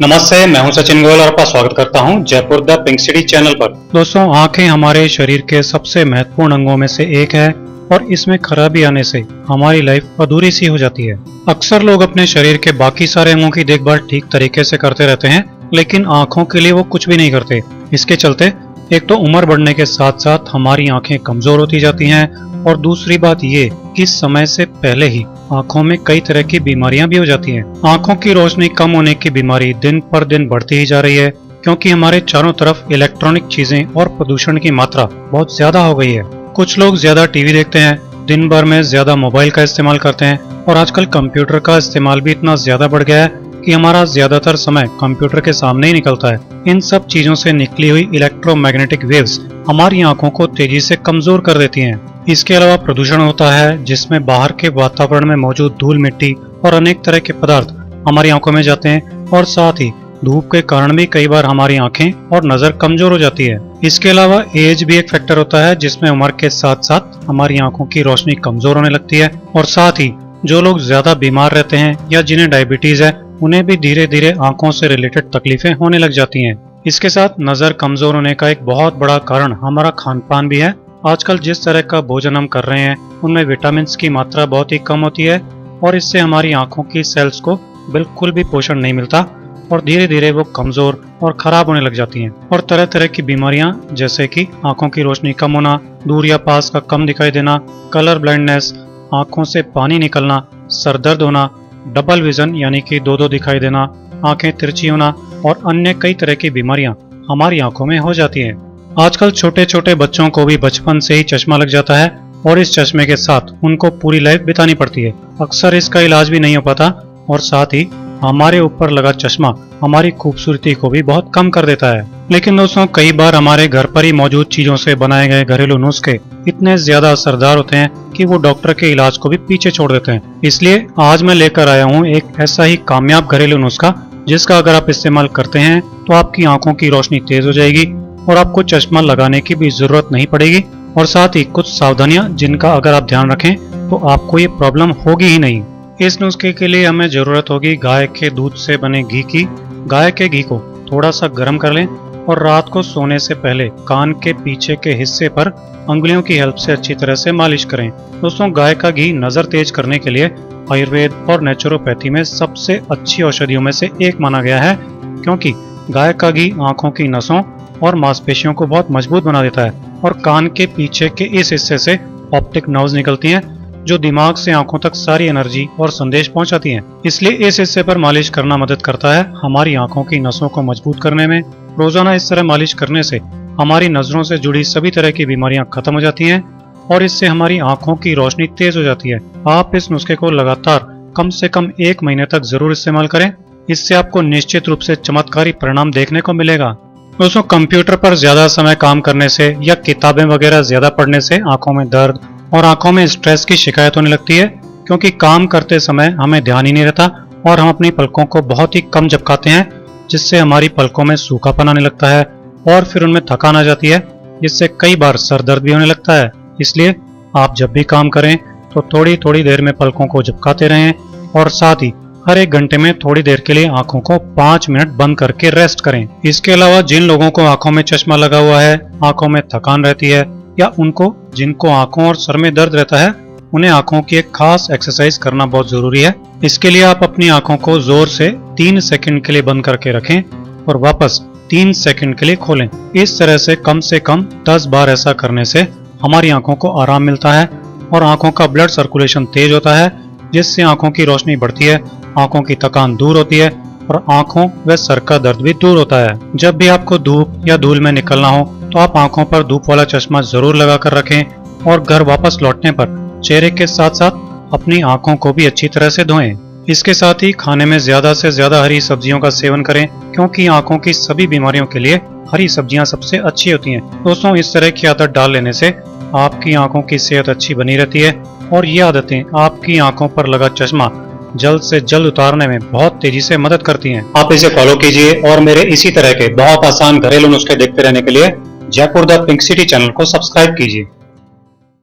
नमस्ते, मैं हूं सचिन गोयल और आपका स्वागत करता हूं Jaipur the pink city channel पर। दोस्तों, आंखें हमारे शरीर के सबसे महत्वपूर्ण अंगों में से एक है और इसमें खराबी आने से हमारी लाइफ अधूरी सी हो जाती है। अक्सर लोग अपने शरीर के बाकी सारे अंगों की देखभाल ठीक तरीके से करते रहते हैं, लेकिन आंखों के लिए वो कुछ भी नहीं करते। इसके चलते एक तो उम्र बढ़ने के साथ साथ हमारी आंखें कमजोर होती जाती हैं और दूसरी बात ये कि समय से पहले ही आंखों में कई तरह की बीमारियां भी हो जाती हैं। आंखों की रोशनी कम होने की बीमारी दिन पर दिन बढ़ती ही जा रही है, क्योंकि हमारे चारों तरफ इलेक्ट्रॉनिक चीजें और प्रदूषण की मात्रा बहुत ज्यादा हो गई है। कुछ लोग ज्यादा टीवी देखते हैं, दिन भर में ज्यादा मोबाइल का इस्तेमाल करते हैं और आजकल कंप्यूटर का इस्तेमाल भी इतना ज्यादा बढ़ गया है कि हमारा ज्यादातर समय कंप्यूटर के सामने ही निकलता है। इन सब चीजों से निकली हुई इलेक्ट्रोमैग्नेटिक वेव्स हमारी आंखों को तेजी से कमजोर कर देती हैं। इसके अलावा प्रदूषण होता है, जिसमें बाहर के वातावरण में मौजूद धूल, मिट्टी और अनेक तरह के पदार्थ हमारी आंखों में जाते हैं और साथ ही धूप के कारण भी कई बार हमारी आंखें और नजर कमजोर हो जाती है। इसके अलावा एज भी एक फैक्टर होता है, जिसमें उम्र के साथ साथ हमारी आंखों की रोशनी कमजोर होने लगती है और साथ ही जो लोग ज्यादा बीमार रहते हैं या जिन्हें डायबिटीज है, उन्हें भी धीरे धीरे आंखों से रिलेटेड तकलीफें होने लग जाती हैं। इसके साथ नजर कमजोर होने का एक बहुत बड़ा कारण हमारा खान पान भी है। आजकल जिस तरह का भोजन हम कर रहे हैं उनमें विटामिन की मात्रा बहुत ही कम होती है और इससे हमारी आंखों की सेल्स को बिल्कुल भी पोषण नहीं मिलता और धीरे धीरे वो कमजोर और खराब होने लग जाती हैं। और तरह तरह की बीमारियां जैसे कि आंखों की रोशनी कम होना, दूर या पास का कम दिखाई देना, कलर ब्लाइंडनेस, आंखों से पानी निकलना, सर दर्द होना, डबल विजन यानी कि दो दिखाई देना, आंखें तिरछी होना और अन्य कई तरह की बीमारियां हमारी आंखों में हो जाती हैं। आजकल छोटे छोटे बच्चों को भी बचपन से ही चश्मा लग जाता है और इस चश्मे के साथ उनको पूरी लाइफ बितानी पड़ती है। अक्सर इसका इलाज भी नहीं हो पाता और साथ ही हमारे ऊपर लगा चश्मा हमारी खूबसूरती को भी बहुत कम कर देता है। लेकिन दोस्तों, कई बार हमारे घर पर ही मौजूद चीजों से बनाए गए घरेलू नुस्खे इतने ज्यादा असरदार होते हैं कि वो डॉक्टर के इलाज को भी पीछे छोड़ देते हैं। इसलिए आज मैं लेकर आया हूँ एक ऐसा ही कामयाब घरेलू नुस्खा, जिसका अगर आप इस्तेमाल करते हैं तो आपकी आंखों की रोशनी तेज हो जाएगी और आपको चश्मा लगाने की भी जरूरत नहीं पड़ेगी। और साथ ही कुछ सावधानियां जिनका अगर आप ध्यान रखें तो आपको ये प्रॉब्लम होगी ही नहीं। इस नुस्खे के लिए हमें जरूरत होगी गाय के दूध से बने घी की। गाय के घी को थोड़ा सा गर्म कर लें और रात को सोने से पहले कान के पीछे के हिस्से पर अंगुलियों की हेल्प से अच्छी तरह से मालिश करें। दोस्तों, गाय का घी नजर तेज करने के लिए आयुर्वेद और नेचुरोपैथी में सबसे अच्छी औषधियों में से एक माना गया है, क्योंकि गाय का घी आंखों की नसों और मांसपेशियों को बहुत मजबूत बना देता है और कान के पीछे के इस हिस्से से ऑप्टिक नर्व्स निकलती हैं, जो दिमाग से आंखों तक सारी एनर्जी और संदेश पहुंचाती हैं। इसलिए इस हिस्से पर मालिश करना मदद करता है हमारी आंखों की नसों को मजबूत करने में। रोजाना इस तरह मालिश करने से हमारी नजरों से जुड़ी सभी तरह की बीमारियां खत्म हो जाती हैं और इससे हमारी आंखों की रोशनी तेज हो जाती है। आप इस नुस्खे को लगातार कम से कम 1 महीने तक जरूर इस्तेमाल करें। इससे आपको निश्चित रूप से चमत्कारी परिणाम देखने को मिलेगा। दोस्तों, कंप्यूटर पर ज्यादा समय काम करने से या किताबें वगैरह ज्यादा पढ़ने से आंखों में दर्द और आंखों में स्ट्रेस की शिकायत होने लगती है, क्योंकि काम करते समय हमें ध्यान ही नहीं रहता और हम अपनी पलकों को बहुत ही कम झपकाते हैं, जिससे हमारी पलकों में सूखापन आने लगता है और फिर उनमें थकान आ जाती है, जिससे कई बार सर दर्द भी होने लगता है। इसलिए आप जब भी काम करें तो थोड़ी थोड़ी देर में पलकों को झपकाते रहें और साथ ही हर 1 घंटे में थोड़ी देर के लिए आंखों को 5 मिनट बंद करके रेस्ट करें। इसके अलावा जिन लोगों को आंखों में चश्मा लगा हुआ है, आंखों में थकान रहती है या जिनको आंखों और सर में दर्द रहता है, उन्हें आंखों की एक खास एक्सरसाइज करना बहुत जरूरी है। इसके लिए आप अपनी आंखों को जोर से 3 सेकंड के लिए बंद करके रखें और वापस 3 सेकंड के लिए खोलें। इस तरह से कम 10 बार ऐसा करने से हमारी आंखों को आराम मिलता है और आंखों का ब्लड सर्कुलेशन तेज होता है, जिससे आंखों की रोशनी बढ़ती है, आंखों की थकान दूर होती है और आंखों व सर का दर्द भी दूर होता है। जब भी आपको धूप या धूल में निकलना हो तो आप आंखों पर धूप वाला चश्मा जरूर लगा कर रखें और घर वापस लौटने पर चेहरे के साथ साथ अपनी आंखों को भी अच्छी तरह से धोएं। इसके साथ ही खाने में ज्यादा से ज्यादा हरी सब्जियों का सेवन करें, क्योंकि आंखों की सभी बीमारियों के लिए हरी सब्जियां सबसे अच्छी होती हैं। दोस्तों, इस तरह की आदत डाल लेने से आपकी आंखों की सेहत अच्छी बनी रहती है और ये आदतें आपकी आंखों पर लगा चश्मा जल्द से जल्द उतारने में बहुत तेजी से मदद करती हैं। आप इसे फॉलो कीजिए और मेरे इसी तरह के बहुत आसान घरेलू नुस्खे देखते रहने के लिए Jaipur the pink city channel को सब्सक्राइब कीजिए।